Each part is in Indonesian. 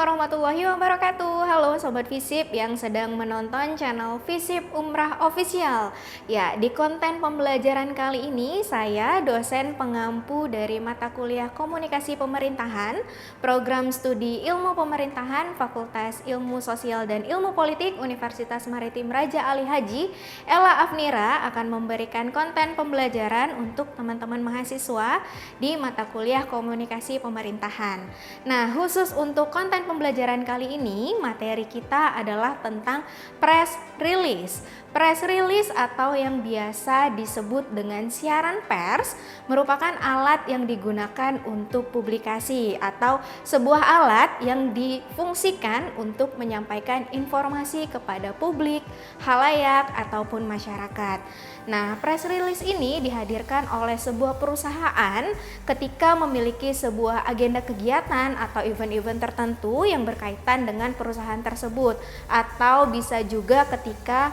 warahmatullahi wabarakatuh. Halo Sobat Visip yang sedang menonton channel Visip Umrah Official. Ya, di konten pembelajaran kali ini saya dosen pengampu dari mata kuliah Komunikasi Pemerintahan, Program Studi Ilmu Pemerintahan, Fakultas Ilmu Sosial dan Ilmu Politik Universitas Maritim Raja Ali Haji, Ella Afnira akan memberikan konten pembelajaran untuk teman-teman mahasiswa di mata kuliah Komunikasi Pemerintahan. Nah, khusus untuk konten pembelajaran kali ini, materi kita adalah tentang press release. Press release atau yang biasa disebut dengan siaran pers merupakan alat yang digunakan untuk publikasi atau sebuah alat yang difungsikan untuk menyampaikan informasi kepada publik, khalayak, ataupun masyarakat. Nah, press release ini dihadirkan oleh sebuah perusahaan ketika memiliki sebuah agenda kegiatan atau event-event tertentu yang berkaitan dengan perusahaan tersebut, atau bisa juga ketika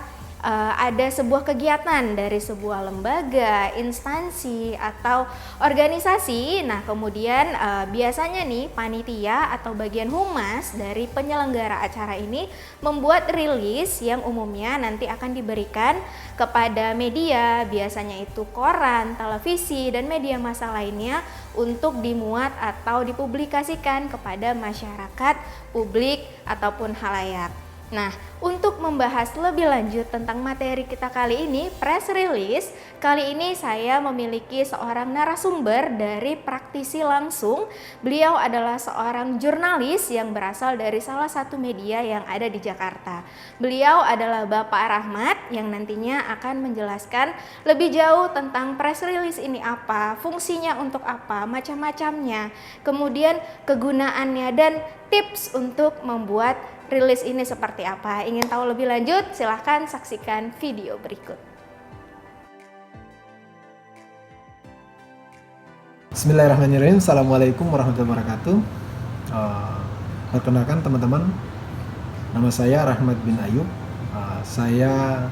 ada sebuah kegiatan dari sebuah lembaga, instansi, atau organisasi. Nah, kemudian biasanya nih panitia atau bagian humas dari penyelenggara acara ini membuat rilis yang umumnya nanti akan diberikan kepada media, biasanya itu koran, televisi, dan media massa lainnya untuk dimuat atau dipublikasikan kepada masyarakat, publik, ataupun khalayak. Nah, untuk membahas lebih lanjut tentang materi kita kali ini, press release, kali ini saya memiliki seorang narasumber dari praktisi langsung. Beliau adalah seorang jurnalis yang berasal dari salah satu media yang ada di Jakarta. Beliau adalah Bapak Rahmat yang nantinya akan menjelaskan lebih jauh tentang press release ini apa, fungsinya untuk apa, macam-macamnya, kemudian kegunaannya dan tips untuk membuat rilis ini seperti apa. Ingin tahu lebih lanjut? Silahkan saksikan video berikut. Bismillahirrahmanirrahim. Assalamualaikum warahmatullahi wabarakatuh. Perkenalkan teman-teman, nama saya Rahmat bin Ayub. Saya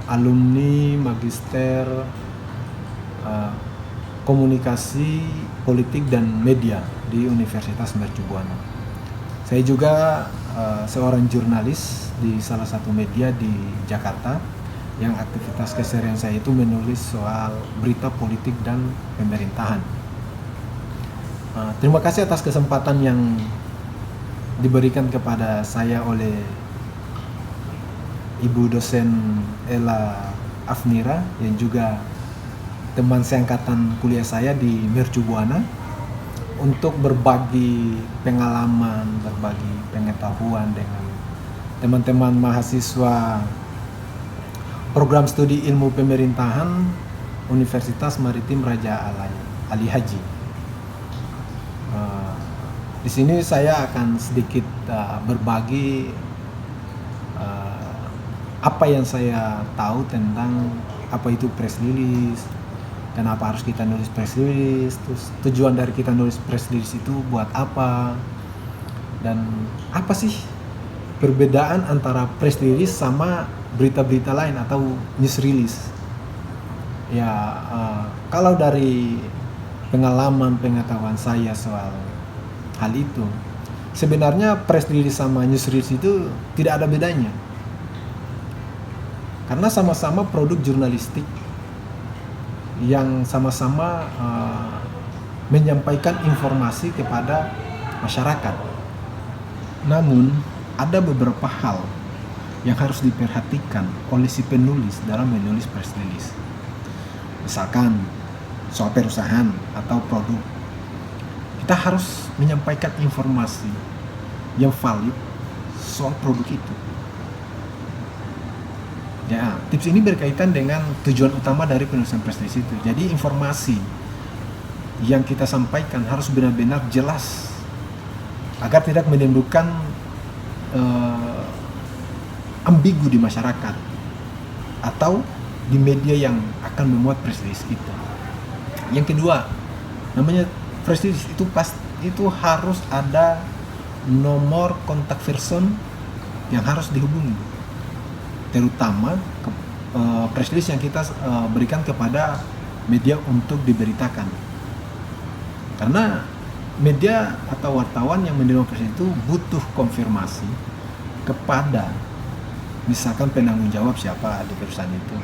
alumni Magister Komunikasi Politik dan Media di Universitas Mercu Buana. Saya juga seorang jurnalis di salah satu media di Jakarta yang aktivitas keseharian saya itu menulis soal berita politik dan pemerintahan. Terima kasih atas kesempatan yang diberikan kepada saya oleh Ibu dosen Ella Afnira yang juga teman seangkatan kuliah saya di Mercu Buana, untuk berbagi pengalaman, berbagi pengetahuan dengan teman-teman mahasiswa Program Studi Ilmu Pemerintahan Universitas Maritim Raja Ali Haji. Di sini saya akan sedikit berbagi apa yang saya tahu tentang apa itu press release, kenapa harus kita nulis press release, terus tujuan dari kita nulis press release itu buat apa, dan apa sih perbedaan antara press release sama berita-berita lain atau news release. Ya, kalau dari pengalaman pengetahuan saya soal hal itu, sebenarnya press release sama news release itu tidak ada bedanya, karena sama-sama produk jurnalistik yang sama-sama menyampaikan informasi kepada masyarakat. Namun ada beberapa hal yang harus diperhatikan oleh si penulis dalam menulis press release. Misalkan soal perusahaan atau produk, kita harus menyampaikan informasi yang valid soal produk itu. Ya, tips ini berkaitan dengan tujuan utama dari penulisan press release itu. Jadi informasi yang kita sampaikan harus benar-benar jelas agar tidak menimbulkan ambigu di masyarakat atau di media yang akan memuat press release itu. Yang kedua, namanya press release itu harus ada nomor kontak person yang harus dihubungi, terutama press release yang kita berikan kepada media untuk diberitakan. Karena media atau wartawan yang menerima presiden itu butuh konfirmasi kepada misalkan penanggung jawab siapa di perusahaan itu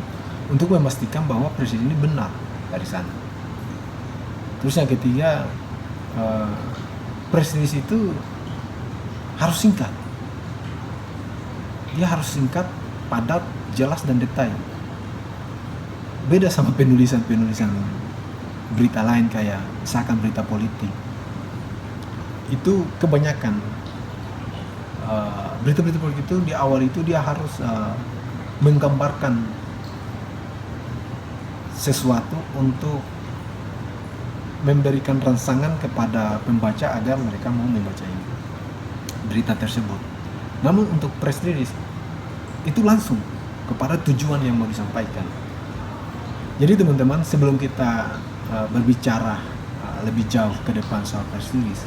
untuk memastikan bahwa presiden ini benar dari sana. Terus yang ketiga, press release itu harus singkat. Dia harus singkat, padat, jelas dan detail. Beda sama penulisan-penulisan berita lain kayak misalkan berita politik. Itu kebanyakan berita-berita politik itu di awal itu dia harus menggambarkan sesuatu untuk memberikan rangsangan kepada pembaca agar mereka mau membaca ini, berita tersebut. Namun untuk press release itu langsung kepada tujuan yang mau disampaikan. Jadi teman-teman, sebelum kita berbicara lebih jauh ke depan soal press release,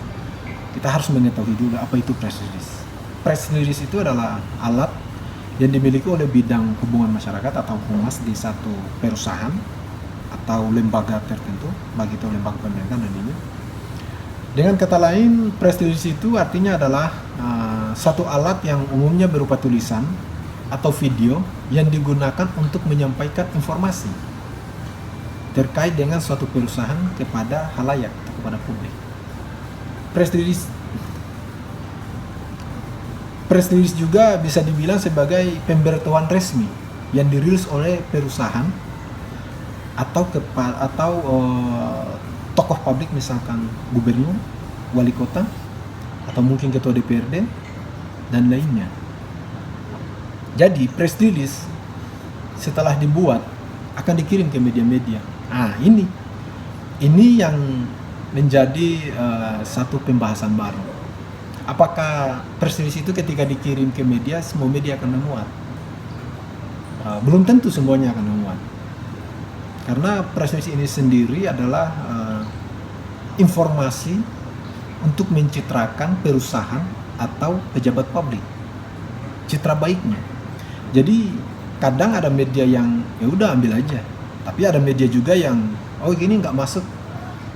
kita harus mengetahui dulu apa itu press release. Press release itu adalah alat yang dimiliki oleh bidang hubungan masyarakat atau humas di satu perusahaan atau lembaga tertentu, baik itu lembaga pemerintahan dan ini. Dengan kata lain, press release itu artinya adalah satu alat yang umumnya berupa tulisan atau video yang digunakan untuk menyampaikan informasi terkait dengan suatu perusahaan kepada halayak atau kepada publik. Press release juga bisa dibilang sebagai pemberitahuan resmi yang dirilis oleh perusahaan atau tokoh publik, misalkan gubernur, wali kota, atau mungkin ketua DPRD dan lainnya. Jadi press release setelah dibuat akan dikirim ke media-media. Ini yang menjadi satu pembahasan baru. Apakah press release itu ketika dikirim ke media semua media akan memuat? Belum tentu semuanya akan memuat. Karena press release ini sendiri adalah informasi untuk mencitrakan perusahaan atau pejabat publik, citra baiknya. Jadi kadang ada media yang ya udah ambil aja, tapi ada media juga yang ini nggak masuk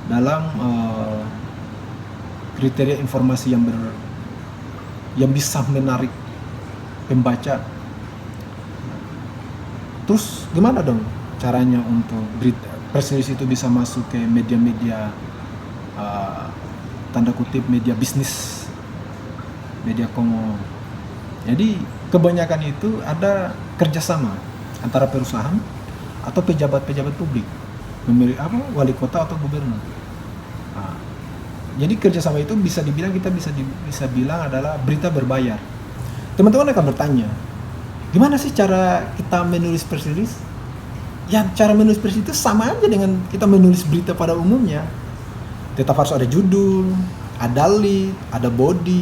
dalam kriteria informasi yang bisa menarik pembaca. Terus gimana dong caranya untuk press release itu bisa masuk ke media-media tanda kutip media bisnis, media komo? Jadi kebanyakan itu ada kerjasama antara perusahaan atau pejabat-pejabat publik, wali kota atau gubernur. Jadi kerjasama itu bisa dibilang bisa bilang adalah berita berbayar. Teman-teman akan bertanya, gimana sih cara kita menulis press release? Ya, cara menulis press release itu sama aja dengan kita menulis berita pada umumnya. Tetap harus ada judul, ada lead, ada body,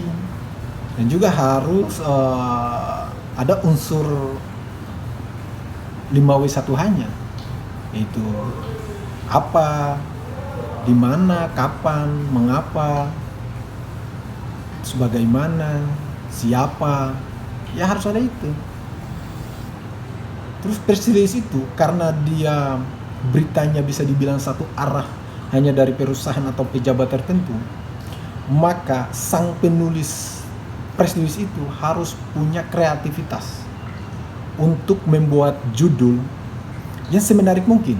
dan juga harus ada unsur 5W1H-nya, yaitu apa, di mana, kapan, mengapa, sebagaimana, siapa, ya harus ada itu. Terus press release itu karena dia beritanya bisa dibilang satu arah hanya dari perusahaan atau pejabat tertentu, maka sang penulis press release itu harus punya kreativitas untuk membuat judul yang semenarik mungkin.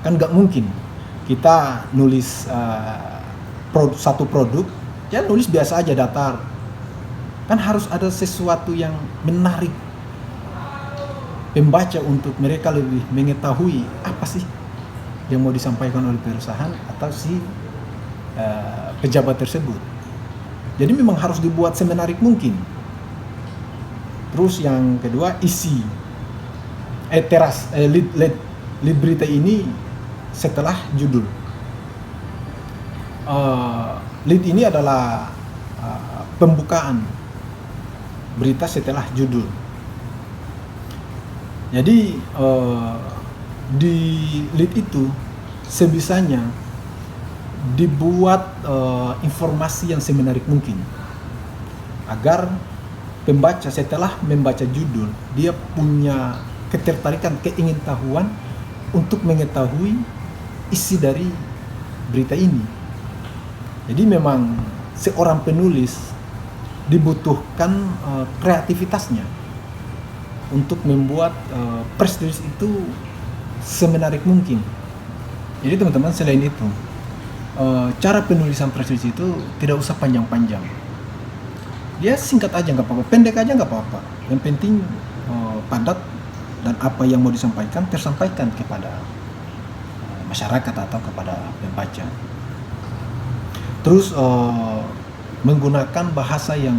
Kan nggak mungkin kita nulis satu produk, ya nulis biasa aja datar. Kan harus ada sesuatu yang menarik pembaca untuk mereka lebih mengetahui apa sih yang mau disampaikan oleh perusahaan atau si pejabat tersebut. Jadi memang harus dibuat semenarik mungkin. Terus yang kedua, isi lead berita ini setelah judul. Lead ini adalah pembukaan berita setelah judul. Jadi di lead itu sebisanya dibuat informasi yang semenarik mungkin agar pembaca setelah membaca judul dia punya ketertarikan, keingintahuan untuk mengetahui isi dari berita ini. Jadi memang seorang penulis dibutuhkan kreativitasnya untuk membuat press release itu semenarik mungkin. Jadi teman-teman, selain itu cara penulisan press release itu tidak usah panjang-panjang. Dia singkat aja nggak apa-apa, pendek aja nggak apa-apa. Yang penting padat dan apa yang mau disampaikan tersampaikan kepada masyarakat atau kepada pembaca. Terus menggunakan bahasa yang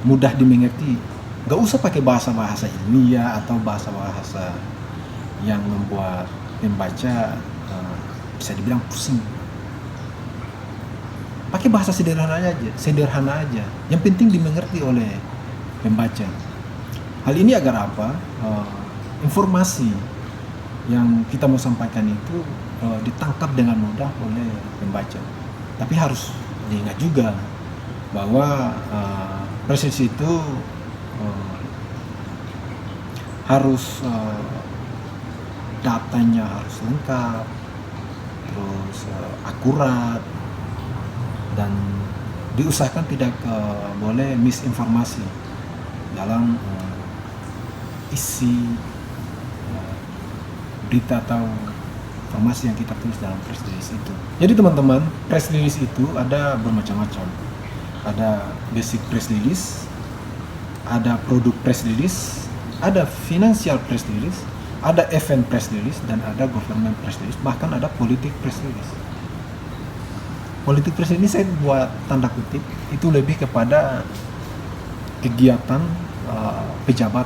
mudah dimengerti. Gak usah pakai bahasa-bahasa ilmiah atau bahasa-bahasa yang membuat pembaca bisa dibilang pusing. Pakai bahasa sederhana aja. Yang penting dimengerti oleh pembaca. Hal ini agar apa? Informasi yang kita mau sampaikan itu ditangkap dengan mudah oleh pembaca. Tapi harus diingat juga bahwa press release itu harus datanya harus lengkap, terus akurat, dan diusahakan tidak boleh misinformasi dalam isi berita atau informasi yang kita tulis dalam press release itu. Jadi teman-teman, press release itu ada bermacam-macam. Ada basic press release, ada produk press release, ada financial press release, ada event press release, dan ada government press release, bahkan ada politik press release. Politik press release saya buat tanda kutip, itu lebih kepada kegiatan pejabat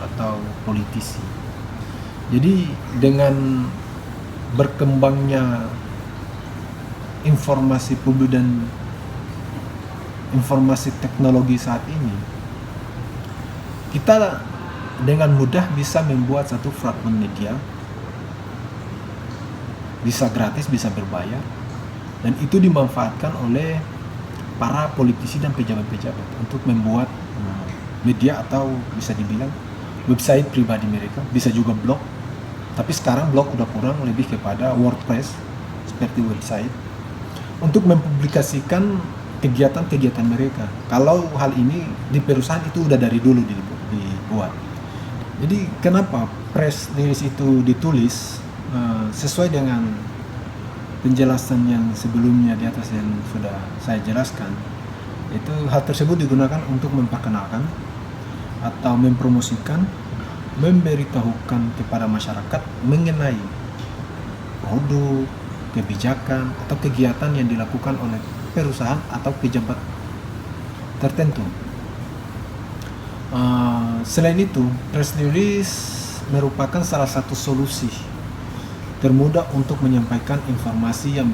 atau politisi. Jadi dengan berkembangnya informasi publik dan informasi teknologi saat ini, kita dengan mudah bisa membuat satu fragmen media, bisa gratis, bisa berbayar, dan itu dimanfaatkan oleh para politisi dan pejabat-pejabat untuk membuat media atau bisa dibilang website pribadi mereka, bisa juga blog. Tapi sekarang blog udah kurang, lebih kepada WordPress seperti website untuk mempublikasikan kegiatan-kegiatan mereka. Kalau hal ini di perusahaan itu udah dari dulu dibuat. Jadi kenapa press release itu ditulis sesuai dengan penjelasan yang sebelumnya di atas yang sudah saya jelaskan. Itu hal tersebut digunakan untuk memperkenalkan atau mempromosikan, memberitahukan kepada masyarakat mengenai produk, kebijakan, atau kegiatan yang dilakukan oleh perusahaan atau pejabat tertentu. Selain itu, press release merupakan salah satu solusi termudah untuk menyampaikan informasi yang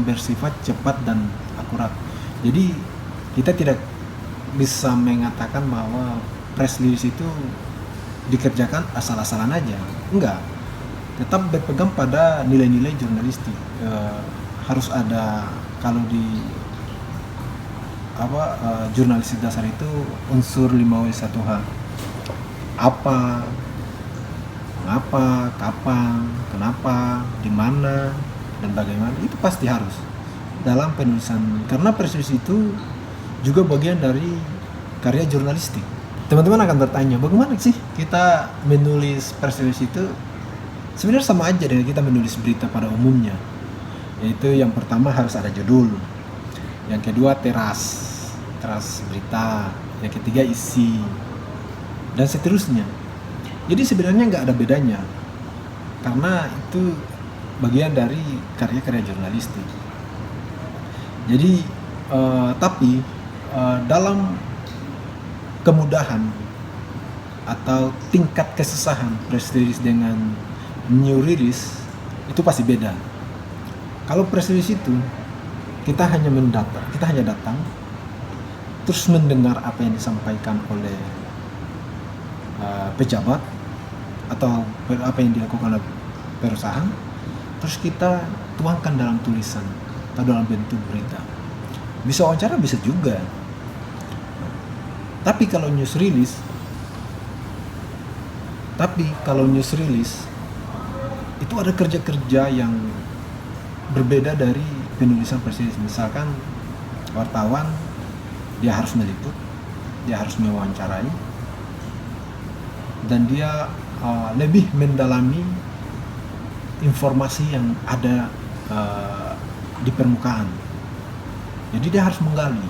bersifat cepat dan akurat. Jadi kita tidak bisa mengatakan bahwa press release itu dikerjakan asal-asalan aja, enggak. Tetap berpegang pada nilai-nilai jurnalistik. Harus ada, kalau di jurnalistik dasar itu unsur 5W1H. Apa, mengapa, kapan, kenapa, di mana, dan bagaimana, itu pasti harus dalam penulisan, karena press release itu juga bagian dari karya jurnalistik. Teman-teman akan bertanya, bagaimana sih kita menulis press release itu? Sebenarnya sama aja dengan kita menulis berita pada umumnya. Yaitu yang pertama harus ada judul, yang kedua teras berita, yang ketiga isi, dan seterusnya. Jadi sebenarnya nggak ada bedanya, karena itu bagian dari karya-karya jurnalistik. Jadi tapi dalam kemudahan atau tingkat kesusahan press release dengan new release itu pasti beda. Kalau press release itu kita hanya datang terus mendengar apa yang disampaikan oleh pejabat atau apa yang dilakukan oleh perusahaan, terus kita tuangkan dalam tulisan atau dalam bentuk berita. Bisa wawancara, bisa juga. Tapi kalau news release itu ada kerja-kerja yang berbeda dari penulisan press release. Misalkan wartawan dia harus meliput, dia harus mewawancarai, dan dia lebih mendalami informasi yang ada di permukaan. Jadi dia harus menggali.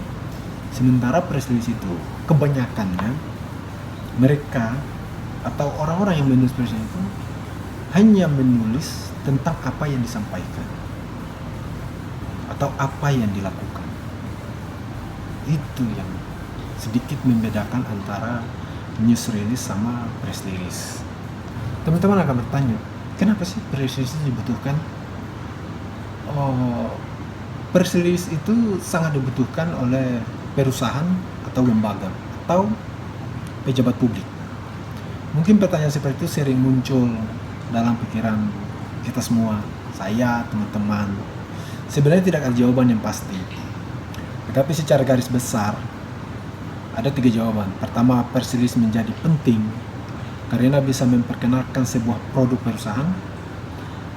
Sementara press release itu kebanyakannya mereka atau orang-orang yang menulis press release itu hanya menulis tentang apa yang disampaikan atau apa yang dilakukan. Itu yang sedikit membedakan antara news release sama press release. Teman-teman akan bertanya, kenapa sih press release dibutuhkan? Press release itu sangat dibutuhkan oleh perusahaan atau lembaga atau pejabat publik. Mungkin pertanyaan seperti itu sering muncul dalam pikiran kita semua, saya, teman-teman. Sebenarnya tidak ada jawaban yang pasti. Tetapi secara garis besar ada 3 jawaban. Pertama, press release menjadi penting karena bisa memperkenalkan sebuah produk perusahaan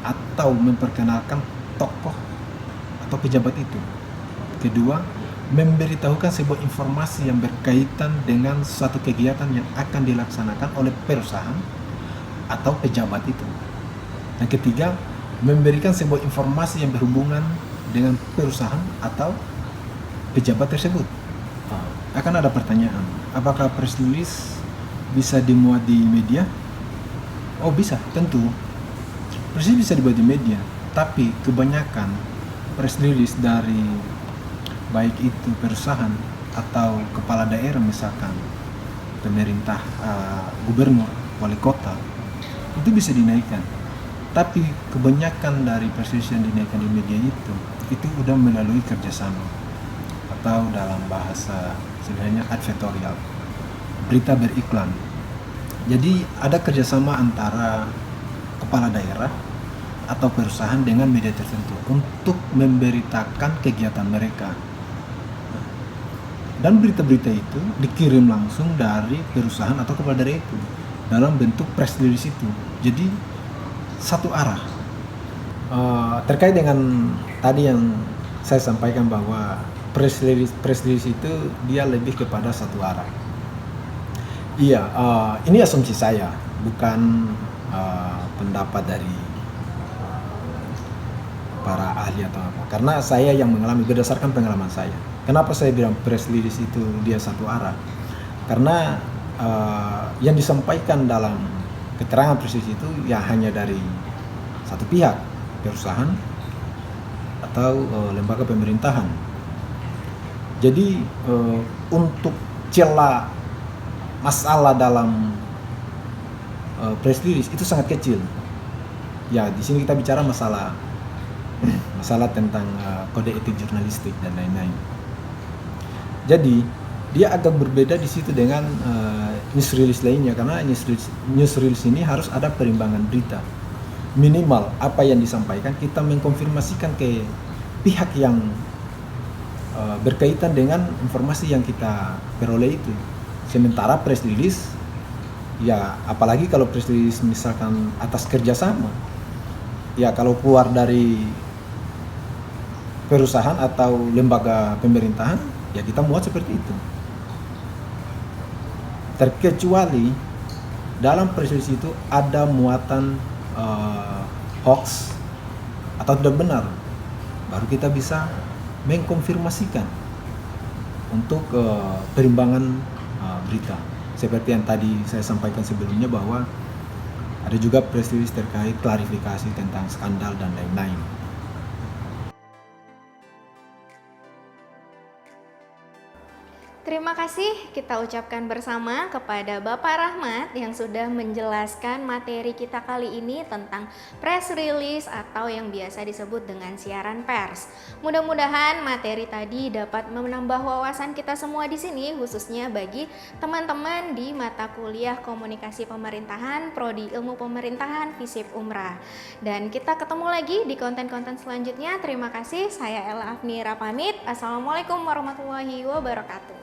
atau memperkenalkan tokoh atau pejabat itu. Kedua, memberitahukan sebuah informasi yang berkaitan dengan suatu kegiatan yang akan dilaksanakan oleh perusahaan atau pejabat itu. Dan ketiga, memberikan sebuah informasi yang berhubungan dengan perusahaan atau pejabat tersebut. Akan ada pertanyaan, apakah press release bisa dimuat di media? Oh bisa, tentu. Press release bisa dibuat di media, tapi kebanyakan press release dari baik itu perusahaan atau kepala daerah, misalkan pemerintah, gubernur, wali kota, itu bisa dinaikkan. Tapi kebanyakan dari press release yang dinaikkan di media itu udah melalui kerjasama atau dalam bahasa sebenarnya advertorial, berita beriklan. Jadi ada kerjasama antara kepala daerah atau perusahaan dengan media tertentu untuk memberitakan kegiatan mereka. Dan berita-berita itu dikirim langsung dari perusahaan atau kepala daerah itu dalam bentuk press release itu. Jadi satu arah. Terkait dengan tadi yang saya sampaikan bahwa press release itu dia lebih kepada satu arah. Iya, ini asumsi saya, bukan pendapat dari para ahli atau apa. Karena saya yang mengalami berdasarkan pengalaman saya. Kenapa saya bilang press release itu dia satu arah? Karena yang disampaikan dalam keterangan press release itu ya hanya dari satu pihak, perusahaan atau lembaga pemerintahan. Jadi untuk celah masalah dalam press release itu sangat kecil. Ya, di sini kita bicara masalah tentang kode etik jurnalistik dan lain-lain. Jadi dia agak berbeda di situ dengan news release lainnya, karena news release ini harus ada perimbangan berita. Minimal apa yang disampaikan kita mengkonfirmasikan ke pihak yang berkaitan dengan informasi yang kita peroleh itu. Sementara press release, ya apalagi kalau press release misalkan atas kerjasama, ya kalau keluar dari perusahaan atau lembaga pemerintahan, ya kita muat seperti itu. Terkecuali dalam press release itu ada muatan hoax atau tidak benar, baru kita bisa mengkonfirmasikan untuk perimbangan berita. Seperti yang tadi saya sampaikan sebelumnya bahwa ada juga press release terkait klarifikasi tentang skandal dan lain-lain. Terima kasih kita ucapkan bersama kepada Bapak Rahmat yang sudah menjelaskan materi kita kali ini tentang press release atau yang biasa disebut dengan siaran pers. Mudah-mudahan materi tadi dapat menambah wawasan kita semua di sini, khususnya bagi teman-teman di mata kuliah Komunikasi Pemerintahan Prodi Ilmu Pemerintahan FISIP Umrah. Dan kita ketemu lagi di konten-konten selanjutnya. Terima kasih, saya Ella Afnira pamit. Assalamualaikum warahmatullahi wabarakatuh.